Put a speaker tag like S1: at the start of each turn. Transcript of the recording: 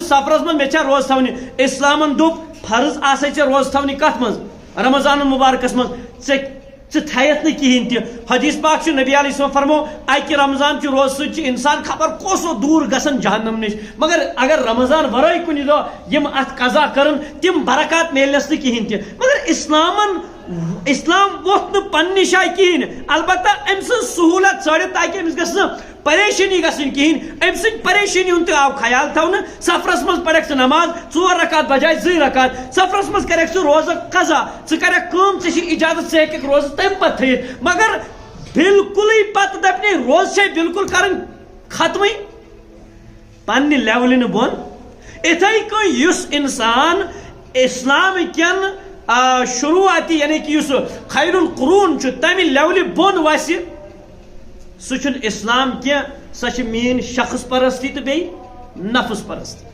S1: suffers من مے روز تھونی اسلامن دپ فرض آسے ے روز تھونی کت من رمضان مبارکس من تھیت نا کہین تہ حدیث پاک نبی علیہ السلام فرمو اکہ رمضان چہ روز ست انسان خبر کوسو دور گژھان جہنم نش مگر اگر رمضان ورٲے کُنہِ دۄہ یم ات قضا کرن تم برکات میلنس نہ کہین تہ مگر اسلام ووت نہ پننہِ جایہِ کہین البتہ ام سٕنٛز سہوٗلت ژٲرِتھ تاکہ أمِس گژھِ نہٕ پریشانی گژھٕنۍ کہین ام سٕنٛدِ پریشانی ہُنٛد تہِ آو خیال تھاونہٕ سفرس منٛز پرکھ ژٕ نماز 4 رکعت بجاے 2 رکعت سفرس منٛز کریکھ ژٕ روزٕ قضا ژٕ کریکھ کٲم ژےٚ چھِ اجازت ژٕ ہیٚککھ روزٕ تمہِ پتہٕ تھٲیِتھ مگر بالکلٕے پتہٕ دپنے روز چھے بالکل کرٕنۍ ختمٕے پننہِ لیولہِ نہٕ بۄن اِتھَے کٔنۍ یُس انسان اسلام کٮ۪ن شروعاتی یعنی کہ اس خیر القرون تمہ لیولہِ بۄن وسہِ سہ چھُنہٕ اسلام کینٛہہ سۄ چھِ میٲنۍ شخص پرستی تہٕ بیٚیہِ نفس پرستی